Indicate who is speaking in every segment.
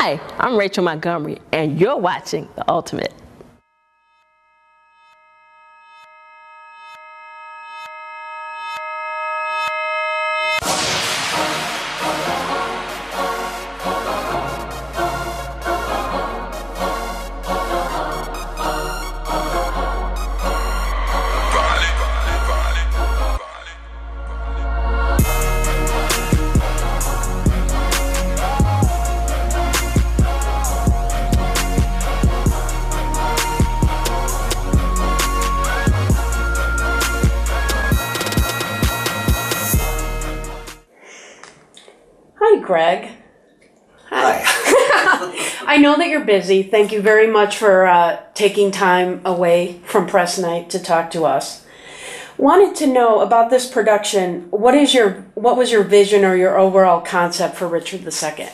Speaker 1: Hi, I'm Rachel Montgomery, and you're watching The Ultimate.
Speaker 2: Hi, Greg.
Speaker 3: Hi.
Speaker 2: I know that you're busy. Thank you very much for taking time away from press night to talk to us. Wanted to know about this production. What was your vision or your overall concept for Richard II?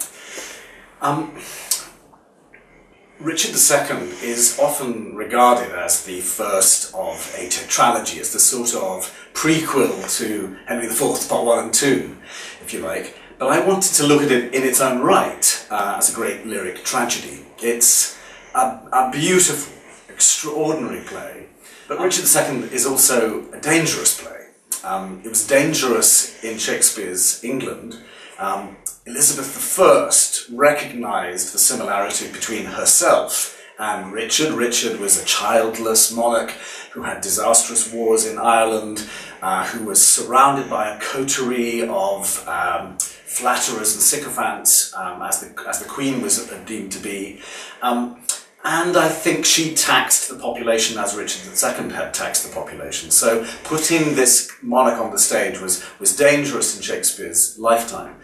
Speaker 3: Richard II is often regarded as the first of a tetralogy, as the sort of prequel to Henry IV, Part 1 and 2, if you like. But I wanted to look at it in its own right as a great lyric tragedy. It's a beautiful, extraordinary play, but Richard II is also a dangerous play. It was dangerous in Shakespeare's England. Elizabeth I recognised the similarity between herself and Richard. Richard was a childless monarch who had disastrous wars in Ireland, who was surrounded by a coterie of flatterers and sycophants, as the Queen was deemed to be. And I think she taxed the population as Richard II had taxed the population. So putting this monarch on the stage was dangerous in Shakespeare's lifetime.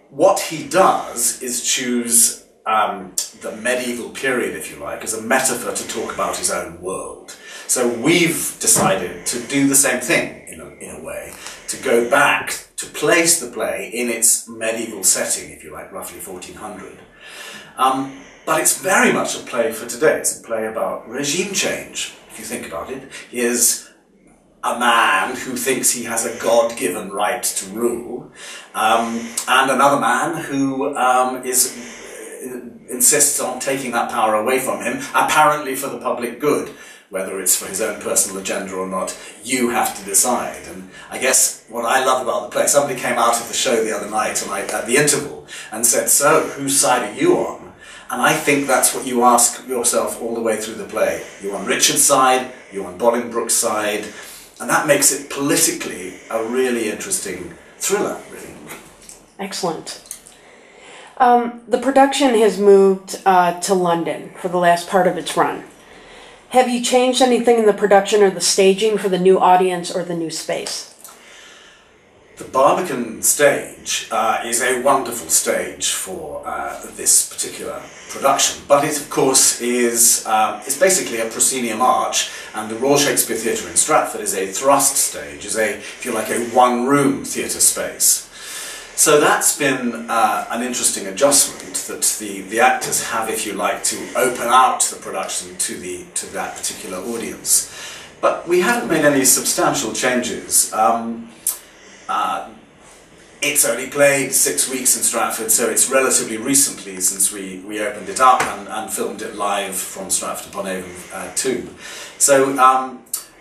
Speaker 3: What he does is choose the medieval period, if you like, as a metaphor to talk about his own world. So we've decided to do the same thing, in a way, to go back, to place the play in its medieval setting, if you like, roughly 1400. But it's very much a play for today. It's a play about regime change, if you think about it. Here's a man who thinks he has a God-given right to rule, and another man who insists on taking that power away from him, apparently for the public good. Whether it's for his own personal agenda or not, you have to decide. And I guess what I love about the play, somebody came out of the show the other night at the interval and said, "So, whose side are you on?" And I think that's what you ask yourself all the way through the play. You're on Richard's side, you're on Bolingbroke's side, and that makes it politically a really interesting thriller, really.
Speaker 2: Excellent. The production has moved to London for the last part of its run. Have you changed anything in the production or the staging for the new audience or the new space?
Speaker 3: The Barbican stage is a wonderful stage for this particular production, but it of course is basically a proscenium arch, and the Royal Shakespeare Theatre in Stratford is a thrust stage, is a, if you like, a one-room theatre space. So that's been an interesting adjustment that the actors have, if you like, to open out the production to that particular audience. But we haven't made any substantial changes. It's only played 6 weeks in Stratford, so it's relatively recently since we opened it up and filmed it live from Stratford-upon-Avon too. So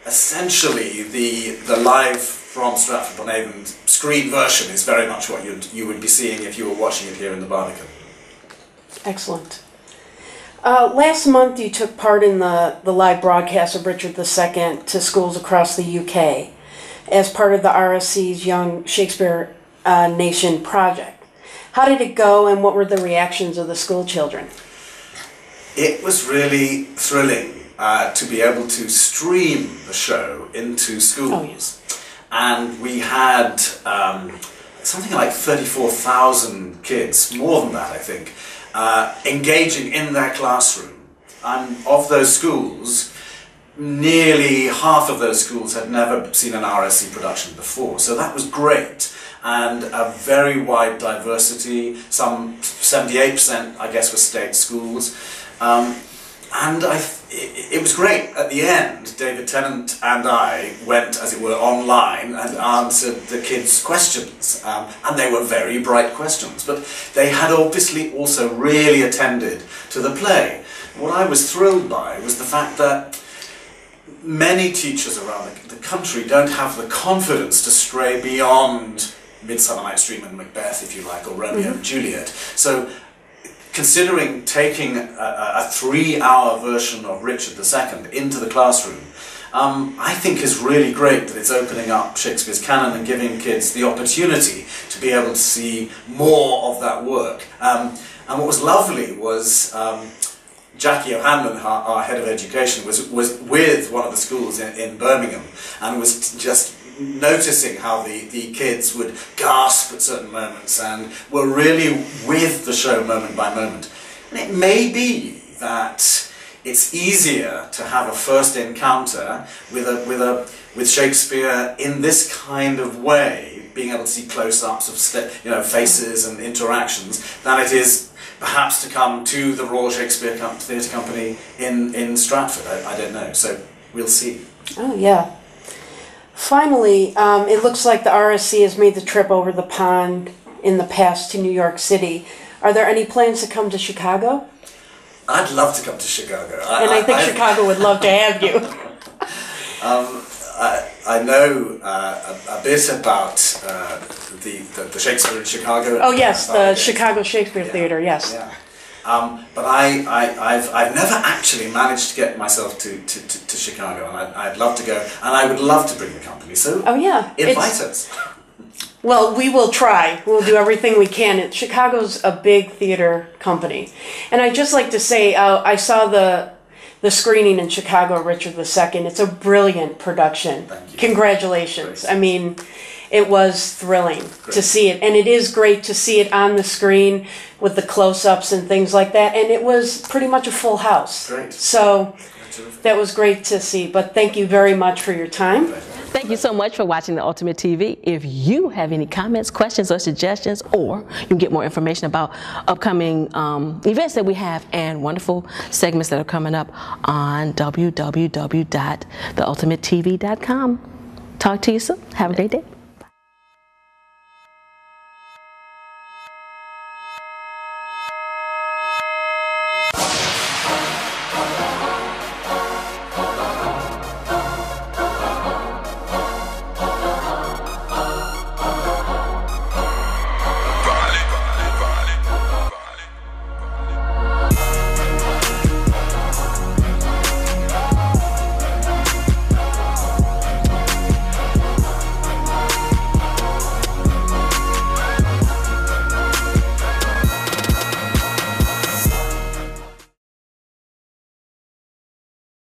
Speaker 3: essentially the live from Stratford-upon-Avon screen version is very much what you would be seeing if you were watching it here in the Barbican.
Speaker 2: Excellent. Last month you took part in the live broadcast of Richard II to schools across the UK as part of the RSC's Young Shakespeare Nation project. How did it go, and what were the reactions of the school children?
Speaker 3: It was really thrilling to be able to stream the show into schools.
Speaker 2: Oh, yes.
Speaker 3: And we had something like 34,000 kids, more than that I think, engaging in their classroom. And of those schools, nearly half of those schools had never seen an RSC production before, so that was great. And a very wide diversity, some 78% I guess were state schools. And it was great. At the end, David Tennant and I went, as it were, online and answered the kids' questions. And they were very bright questions, but they had obviously also really attended to the play. What I was thrilled by was the fact that many teachers around the country don't have the confidence to stray beyond Midsummer Night's Dream and Macbeth, if you like, or Romeo and Juliet. So, considering taking a 3-hour version of Richard II into the classroom, I think is really great that it's opening up Shakespeare's canon and giving kids the opportunity to be able to see more of that work. And what was lovely was Jackie O'Hanlon, our head of education, was with one of the schools in Birmingham and was just noticing how the kids would gasp at certain moments and were really with the show moment by moment. And it may be that it's easier to have a first encounter with Shakespeare in this kind of way, being able to see close-ups of faces and interactions, than it is perhaps to come to the Royal Shakespeare Theatre Company in Stratford. I don't know, so we'll see.
Speaker 2: Oh yeah. Finally, it looks like the RSC has made the trip over the pond in the past to New York City. Are there any plans to come to Chicago?
Speaker 3: I'd love to come to Chicago.
Speaker 2: I think Chicago would love to have you.
Speaker 3: I know a bit about the Shakespeare in Chicago.
Speaker 2: Oh yes, the Chicago Shakespeare Theatre, yes.
Speaker 3: Yeah. But I've never actually managed to get myself to Chicago, and I'd love to go, and I would love to bring the company. So invite us.
Speaker 2: Well, we will try. We'll do everything we can. Chicago's a big theater company, and I'd just like to say I saw the screening in Chicago, Richard II. It's a brilliant production.
Speaker 3: Thank you.
Speaker 2: Congratulations.
Speaker 3: Great.
Speaker 2: I mean, it was thrilling to see it, and it is great to see it on the screen with the close-ups and things like that, and it was pretty much a full house.
Speaker 3: Great.
Speaker 2: So that was great to see, but thank you very much for your time.
Speaker 1: Thank you so much for watching The Ultimate TV. If you have any comments, questions, or suggestions, or you can get more information about upcoming events that we have and wonderful segments that are coming up on www.theultimatetv.com. Talk to you soon. Have a great day.